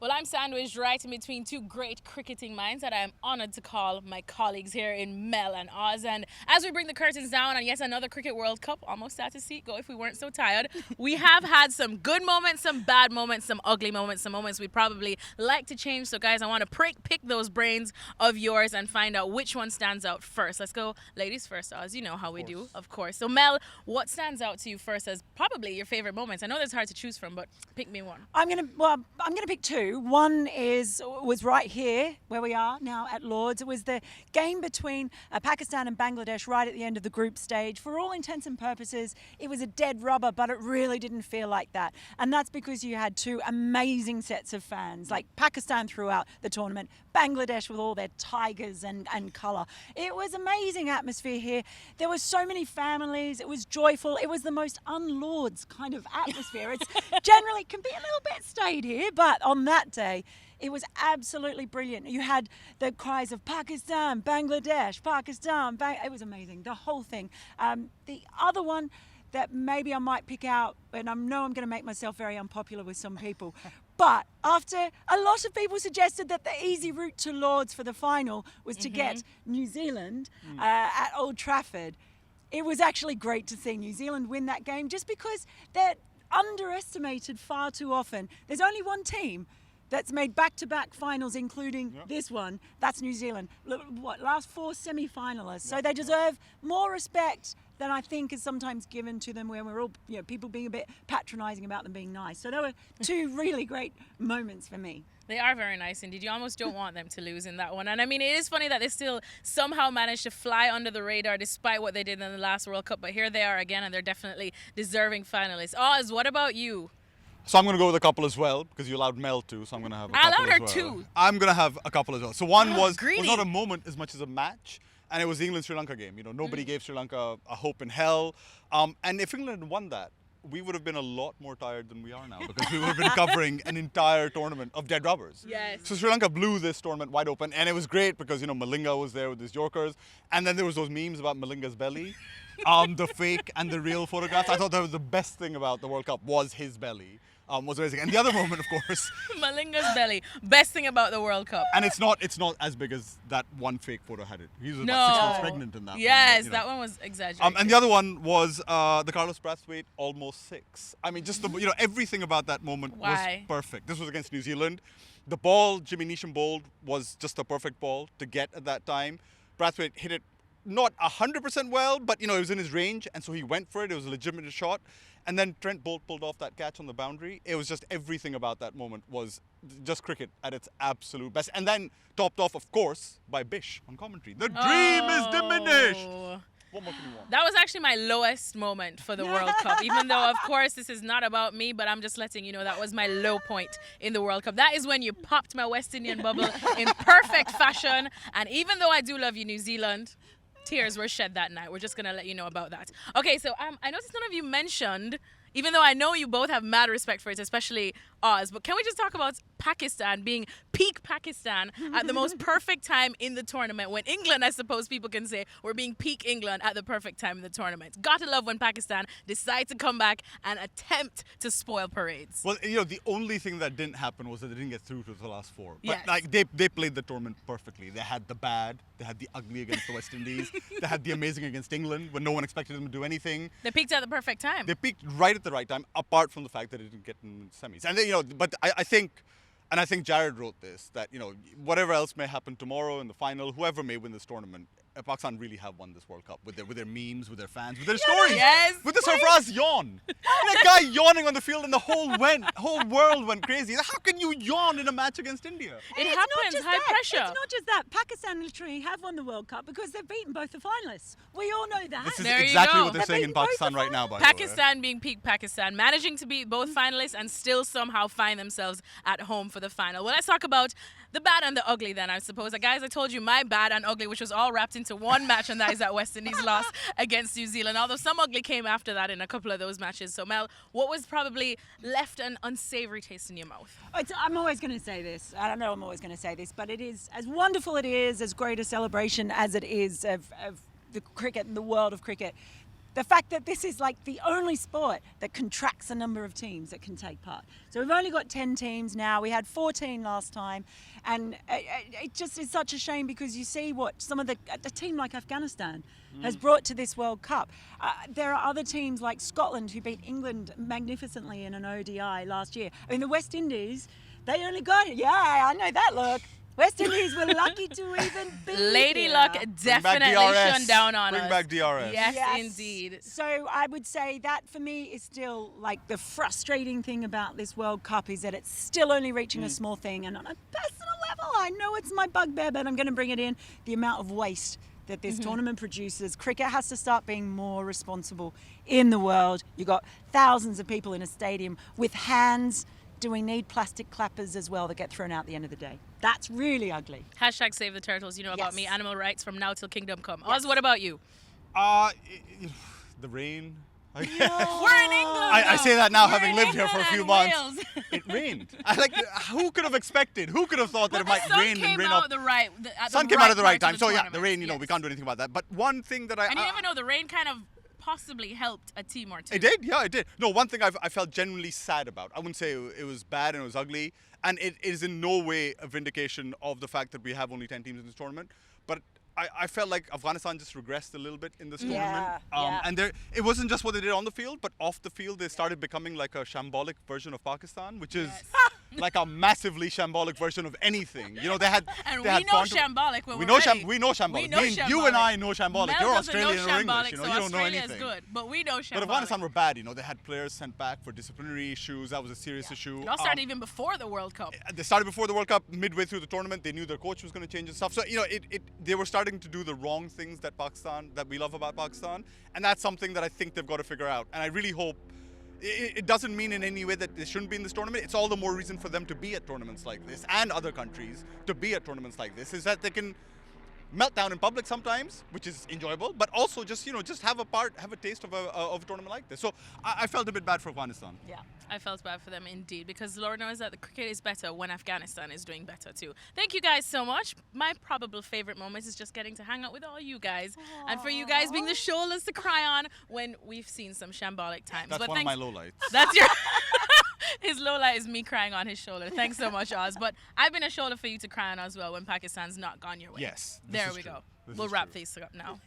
Well, I'm sandwiched right in between two great cricketing minds that I'm honored to call my colleagues here in Mel and Oz. And as we bring the curtains down on yet another Cricket World Cup, almost at a seat go if we weren't so tired, we have had some good moments, some bad moments, some ugly moments, some moments we'd probably like to change. So, guys, I want to pick those brains of yours and find out which one stands out first. Let's go ladies first, Oz. You know how we do, of course. So, Mel, what stands out to you first as probably your favorite moments? I know that's hard to choose from, but pick me one. I'm gonna pick two. One was right here where we are now at Lords. It was the game between Pakistan and Bangladesh right at the end of the group stage. For all intents and purposes, it was a dead rubber, but it really didn't feel like that. And that's because you had two amazing sets of fans, like Pakistan throughout the tournament, Bangladesh with all their tigers and colour. It was amazing atmosphere here. There were so many families. It was joyful. It was the most un-Lords kind of atmosphere. It's generally can be a little bit staid here, but on that day, it was absolutely brilliant. You had the cries of Pakistan, Bangladesh, Pakistan. It was amazing, the whole thing. The other one that maybe I might pick out, and I know I'm going to make myself very unpopular with some people, but after a lot of people suggested that the easy route to Lords for the final was to get New Zealand at Old Trafford, it was actually great to see New Zealand win that game just because they're underestimated far too often. There's only one team that's made back-to-back finals, including this one. That's New Zealand. Last four semi-finalists. So they deserve more respect than I think is sometimes given to them, where we're all, people being a bit patronising about them being nice. So there were two really great moments for me. They are very nice indeed. You almost don't want them to lose in that one. And I mean, it is funny that they still somehow managed to fly under the radar despite what they did in the last World Cup. But here they are again, and they're definitely deserving finalists. Oz, what about you? So I'm going to go with a couple as well, because you allowed Mel to, so I'm going to have a couple as well. I allowed her too. I'm going to have a couple as well. So one was greedy. not a moment as much as a match, and it was the England-Sri Lanka game. Nobody gave Sri Lanka a hope in hell. And if England had won that, we would have been a lot more tired than we are now, because we would have been covering an entire tournament of dead rubbers. Yes. So Sri Lanka blew this tournament wide open, and it was great because, Malinga was there with his Yorkers, and then there was those memes about Malinga's belly, the fake and the real photographs. I thought that was the best thing about the World Cup was his belly. Was amazing. And the other moment, of course, Malinga's belly. Best thing about the World Cup. and it's not as big as that one fake photo had it. He was about 6 months pregnant in that Yes, one. that one was exaggerated. And the other one was the Carlos Brathwaite almost 6. I mean, just everything about that moment was perfect. This was against New Zealand. The ball, Jimmy Neesham bowled, was just the perfect ball to get at that time. Brathwaite hit it not 100% well, but it was in his range, and so he went for it. It was a legitimate shot. And then Trent Boult pulled off that catch on the boundary. It was just everything about that moment was just cricket at its absolute best. And then topped off, of course, by Bish on commentary. The dream is diminished. What more can you want? That was actually my lowest moment for the World Cup. Even though, of course, this is not about me, but I'm just letting you know that was my low point in the World Cup. That is when you popped my West Indian bubble in perfect fashion. And even though I do love you, New Zealand, tears were shed that night. We're just going to let you know about that. Okay, so I noticed none of you mentioned, even though I know you both have mad respect for it, especially Oz, but can we just talk about Pakistan being peak Pakistan at the most perfect time in the tournament, when England, I suppose people can say, were being peak England at the perfect time in the tournament. Gotta love when Pakistan decide to come back and attempt to spoil parades. Well, the only thing that didn't happen was that they didn't get through to the last four. But Yes. they played the tournament perfectly. They had the bad, they had the ugly against the West Indies, they had the amazing against England when no one expected them to do anything. They peaked at the perfect time. They peaked right at the right time, apart from the fact that it didn't get in semis. And but I think Jared wrote this, that whatever else may happen tomorrow in the final, whoever may win this tournament, Pakistan really have won this World Cup with their memes, with their fans, with their stories, with the Sarfraz yawn. That guy yawning on the field, and the whole world went crazy. How can you yawn in a match against India? It happens, high pressure. It's not just that. Pakistan literally have won the World Cup because they've beaten both the finalists. We all know that. This is There you exactly go. what they're They're saying in beating both Pakistan the right now, by the way. Pakistan being peak Pakistan, managing to beat both finalists and still somehow find themselves at home for the final. Well, let's talk about the bad and the ugly then, I suppose. Guys, I told you my bad and ugly, which was all wrapped into one match, and that is that West Indies loss against New Zealand, although some ugly came after that in a couple of those matches. So, Mel, what was probably left an unsavory taste in your mouth? I'm always going to say this. I don't know I'm always going to say this, but it is, as wonderful it is, as great a celebration as it is of the cricket and the world of cricket, the fact that this is like the only sport that contracts the number of teams that can take part. So we've only got 10 teams now. We had 14 last time. And it just is such a shame because you see what some of the team like Afghanistan has brought to this World Cup. There are other teams like Scotland who beat England magnificently in an ODI last year. I mean, the West Indies, they only got it. Yeah, I know that look. West Indies were lucky to even be Lady here. Luck definitely shone down on us. Bring back DRS. Yes, indeed. So I would say that for me is still like the frustrating thing about this World Cup is that it's still only reaching a small thing. And on a personal level, I know it's my bugbear, but I'm going to bring it in. The amount of waste that this tournament produces. Cricket has to start being more responsible in the world. You've got thousands of people in a stadium with hands. Do we need plastic clappers as well that get thrown out at the end of the day? That's really ugly. Hashtag save the turtles. You know about me. Animal rights from now till kingdom come. Yes. Oz, what about you? The rain. We're in England. I say that now, having lived here England for a few and months. Wales. It rained. Who could have expected? Who could have thought that it might rain and rain out off? The right, sun came out at the right time. the So yeah, tournament. the rain. We can't do anything about that. But one thing that And you never know. The rain kind of possibly helped a team or two. It did, yeah, it did. No, one thing I felt genuinely sad about. I wouldn't say it was bad and it was ugly, and it is in no way a vindication of the fact that we have only 10 teams in this tournament. But I felt like Afghanistan just regressed a little bit in this tournament. And it wasn't just what they did on the field, but off the field they started becoming like a shambolic version of Pakistan, which is like a massively shambolic version of anything. You know, they had. And they we had know Pontu- shambolic when we we're know ready. we know shambolic. We know You and I know shambolic. Mel You're doesn't Australian know or English. shambolic, You know, so you don't know Australia anything. is good, but we know shambolic. But Afghanistan were bad. You know, they had players sent back for disciplinary issues. That was a serious issue. It all started even before the World Cup. They started before the World Cup, midway through the tournament. They knew their coach was going to change and stuff. So, you know, they were starting to do the wrong things that we love about Pakistan. And that's something that I think they've got to figure out. And I really hope it doesn't mean in any way that they shouldn't be in this tournament. It's all the more reason for them to be at tournaments like this and other countries to be at tournaments like this, is that they can melt down in public sometimes, which is enjoyable, but also just have a taste of a tournament like this. So I felt a bit bad for Afghanistan. Yeah, I felt bad for them indeed, because Lord knows that the cricket is better when Afghanistan is doing better too. Thank you guys so much. My probable favorite moment is just getting to hang out with all you guys. Aww. And for you guys being the shoulders to cry on when we've seen some shambolic times. That's one of my lowlights. That's your... His lowlight is me crying on his shoulder. Thanks so much, Oz. But I've been a shoulder for you to cry on as well when Pakistan's not gone your way. Yes. There we go. We'll wrap these up now.